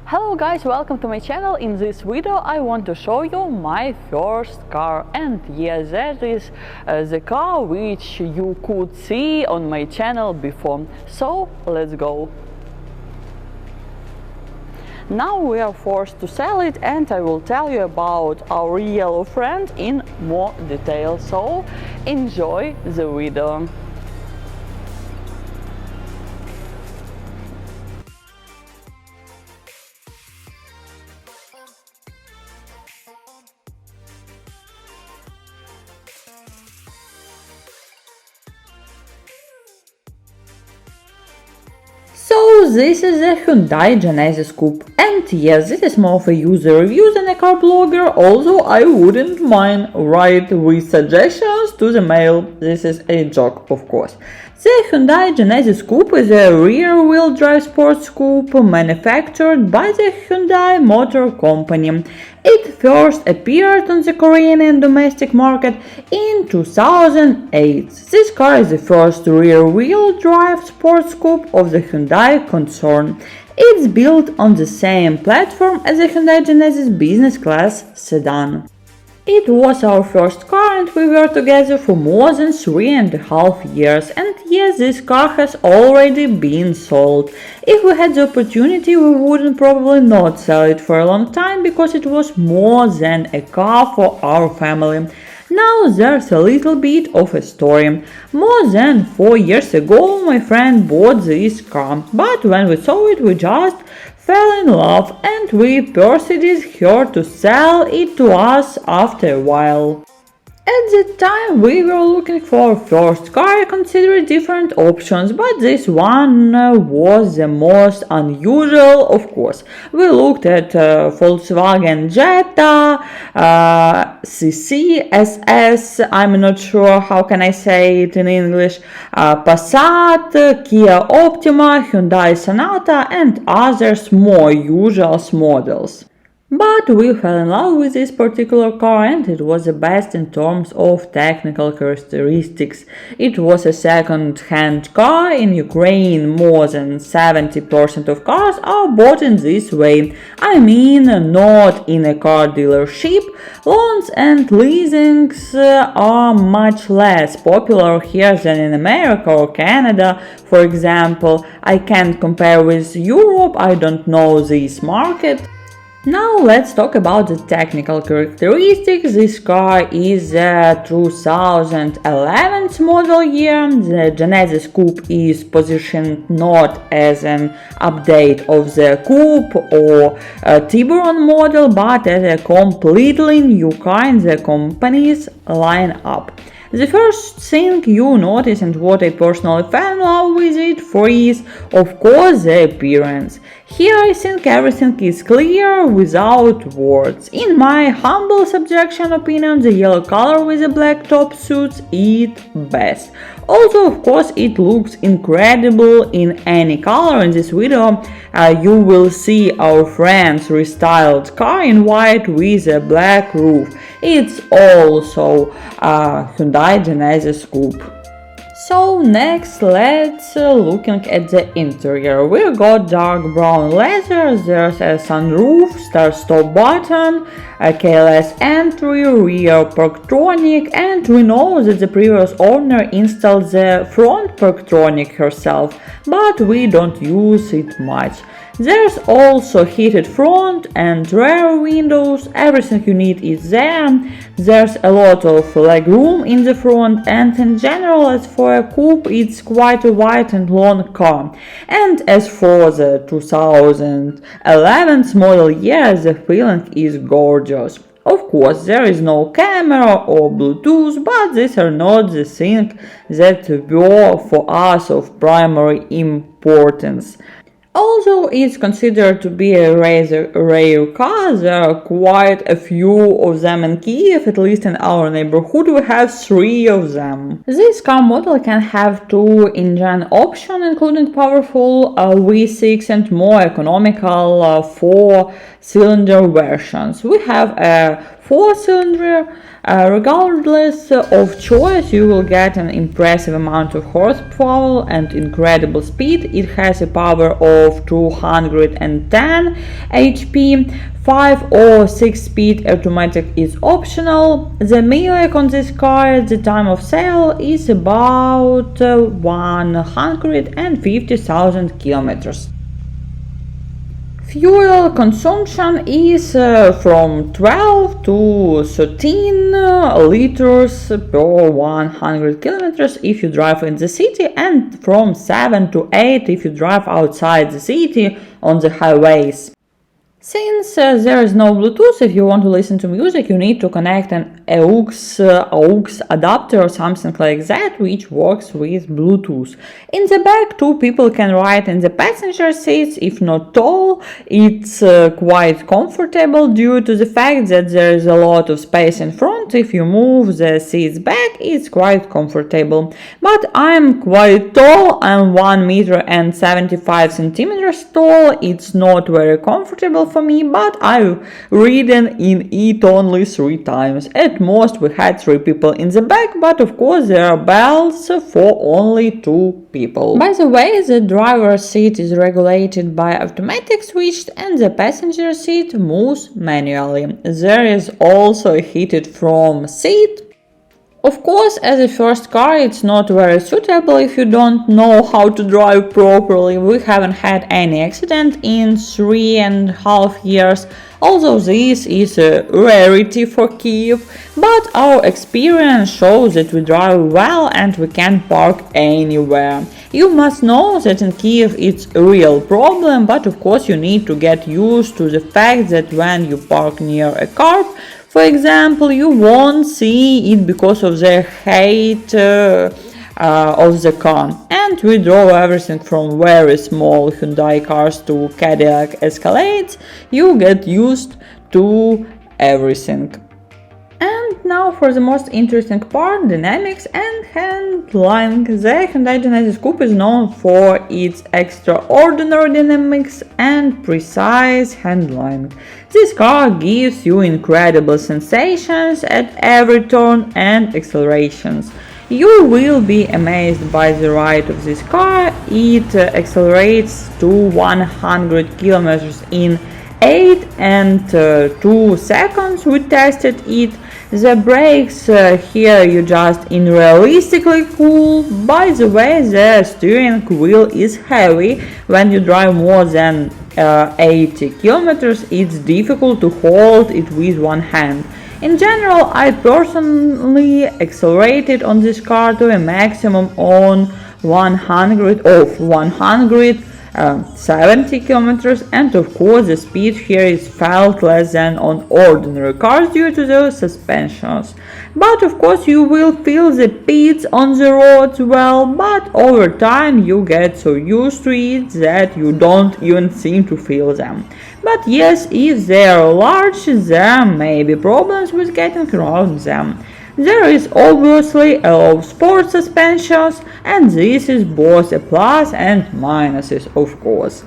Hello guys, welcome to my channel. In this video I want to show you my first car, and yes, that is the car which you could see on my channel before. So let's go. Now we are forced to sell it, and I will tell you about our yellow friend in more detail. So enjoy the video. So this is a Hyundai Genesis Coupe, and yes, this is more of a user review than a car blogger, although I wouldn't mind write with suggestions to the mail. This is a joke, of course. The Hyundai Genesis Coupe is a rear-wheel drive sports coupe manufactured by the Hyundai Motor Company. It first appeared on the Korean and domestic market in 2008. This car is the first rear-wheel drive sports coupe of the Hyundai concern. It's built on the same platform as the Hyundai Genesis business class sedan. It was our first car, and we were together for more than 3.5 years, and yes, this car has already been sold. If we had the opportunity, we wouldn't probably not sell it for a long time, because it was more than a car for our family. Now there's a little bit of a story. More than 4 years ago, my friend bought this car, but when we saw it, we just fell in love, and we persuaded her to sell it to us after a while. At the time we were looking for our first car, considering different options, but this one was the most unusual, of course. We looked at Volkswagen Jetta, CC, SS, I'm not sure how can I say it in English, Passat, Kia Optima, Hyundai Sonata, and others more usual models. But we fell in love with this particular car, and it was the best in terms of technical characteristics. It was a second-hand car. In Ukraine, more than 70% of cars are bought in this way. I mean, not in a car dealership. Loans and leasings are much less popular here than in America or Canada, for example. I can't compare with Europe, I don't know this market. Now let's talk about the technical characteristics. This car is a 2011 model year. The Genesis Coupe is positioned not as an update of the Coupe or Tiburon model, but as a completely new car in the company's lineup. The first thing you notice, and what I personally fell in love with it for, is of course the appearance. Here I think everything is clear without words. In my humble subjection opinion, the yellow color with the black top suits it best. Also, of course, it looks incredible in any color. In this video, you will see our friend's restyled car in white with a black roof. It's also Hyundai Genesis Coupe. So next, let's looking at the interior. We got dark brown leather, there's a sunroof, start-stop button, a keyless entry, rear parktronic, and we know that the previous owner installed the front parktronic herself, but we don't use it much. There's also heated front and rear windows, everything you need is there. There's a lot of legroom in the front, and in general, as for a coupe, it's quite a wide and long car. And as for the 2011 model year, the feeling is gorgeous. Of course, there is no camera or Bluetooth, but these are not the things that were for us of primary importance. Although it's considered to be a rather rare car, there are quite a few of them in Kiev, at least in our neighborhood we have 3 of them. This car model can have 2-engine option, including powerful V6 and more economical 4-cylinder versions. We have a 4-cylinder. Regardless of choice, you will get an impressive amount of horsepower and incredible speed. It has a power of 210 HP. 5 or 6 speed automatic is optional. The mileage on this car at the time of sale is about 150,000 kilometers. Fuel consumption is from 12 to 13 liters per 100 kilometers if you drive in the city, and from 7 to 8 if you drive outside the city on the highways. Since there is no Bluetooth, if you want to listen to music, you need to connect an aux adapter or something like that, which works with Bluetooth. In the back, 2 people can ride in the passenger seats. If not tall, it's quite comfortable due to the fact that there is a lot of space in front. If you move the seats back, it's quite comfortable. But I'm quite tall. I'm 1 meter and 75 centimeters tall. It's not very comfortable for me, but I've ridden in it only 3 times. At most we had 3 people in the back, but of course there are belts for only 2 people. By the way, the driver's seat is regulated by automatic switch and the passenger seat moves manually. There is also a heated front seat. Of course, as a first car, it's not very suitable if you don't know how to drive properly. We haven't had any accident in 3.5 years, although this is a rarity for Kyiv, but our experience shows that we drive well and we can park anywhere. You must know that in Kyiv it's a real problem, but of course you need to get used to the fact that when you park near a car, for example, you won't see it because of the height of the car. And we drove everything from very small Hyundai cars to Cadillac Escalades. You get used to everything. And now for the most interesting part, dynamics and handling. The Hyundai Genesis Coupe is known for its extraordinary dynamics and precise handling. This car gives you incredible sensations at every turn and accelerations. You will be amazed by the ride of this car. It accelerates to 100 kilometers in 8 and 2 seconds. We tested it. The brakes here you just in realistically cool. By the way, the steering wheel is heavy. When you drive more than 80 kilometers, it's difficult to hold it with one hand. In general, I personally accelerated on this car to a maximum on 170 kilometers, and of course the speed here is felt less than on ordinary cars due to the suspensions. But of course you will feel the pits on the roads well, but over time you get so used to it that you don't even seem to feel them. But yes, if they are large, there may be problems with getting around them. There is obviously a lot of sport suspensions, and this is both a plus and minuses, of course.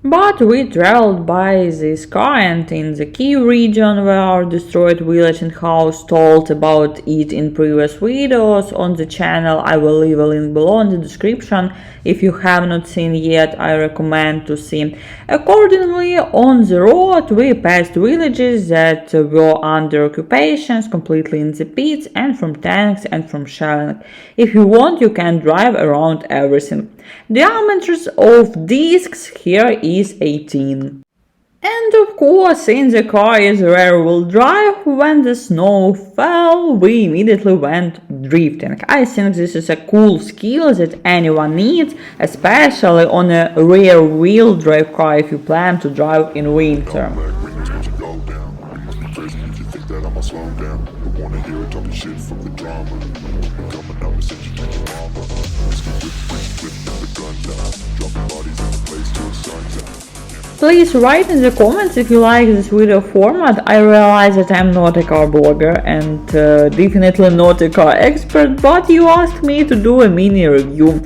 But we traveled by this car, and in the Kyiv region where our destroyed village and house told about it in previous videos on the channel. I will leave a link below in the description. If you have not seen yet, I recommend to see. Accordingly, on the road we passed villages that were under occupations, completely in the pits and from tanks and from shelling. If you want, you can drive around everything. Diameters of discs here is 18. And of course, in the car is rear-wheel drive. When the snow fell, we immediately went drifting. I think this is a cool skill that anyone needs, especially on a rear-wheel drive car if you plan to drive in winter. Please write in the comments if you like this video format. I realize that I'm not a car blogger and definitely not a car expert, but you asked me to do a mini review.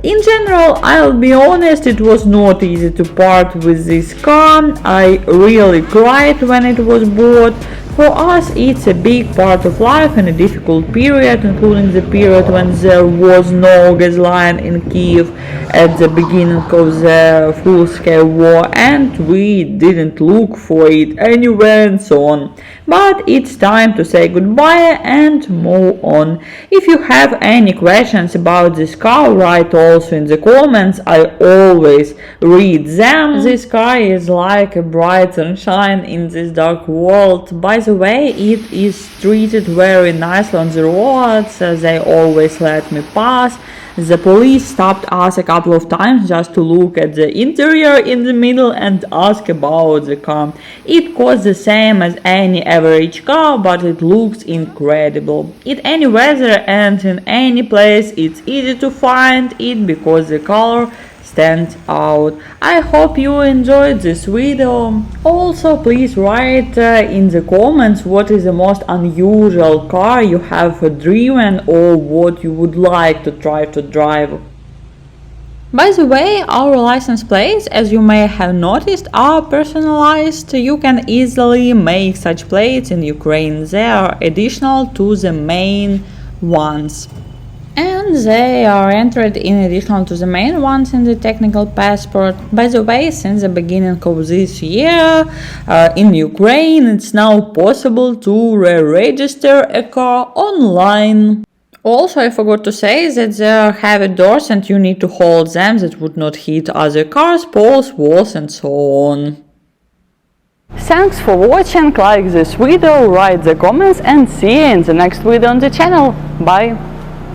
In general, I'll be honest, it was not easy to part with this car. I really cried when it was bought. For us, it's a big part of life in a difficult period, including the period when there was no gas line in Kiev at the beginning of the full-scale war, and we didn't look for it anywhere and so on. But it's time to say goodbye and move on. If you have any questions about this car, write also in the comments. I always read them. This car is like a bright sunshine in this dark world. By the way, it is treated very nicely on the roads. They always let me pass. The police stopped us a couple of times just to look at the interior in the middle and ask about the car. It costs the same as any average car, but it looks incredible. In any weather and in any place, it's easy to find it because the color stands out. I hope you enjoyed this video. Also, please write in the comments what is the most unusual car you have driven or what you would like to try to drive. By the way, our license plates, as you may have noticed, are personalized. You can easily make such plates in Ukraine. They are additional to the main ones. And they are entered in addition to the main ones in the technical passport. By the way, since the beginning of this year, in Ukraine, it's now possible to re-register a car online. Also, I forgot to say that there have doors and you need to hold them that would not hit other cars, poles, walls and so on. Thanks for watching, like this video, write the comments and see you in the next video on the channel. Bye!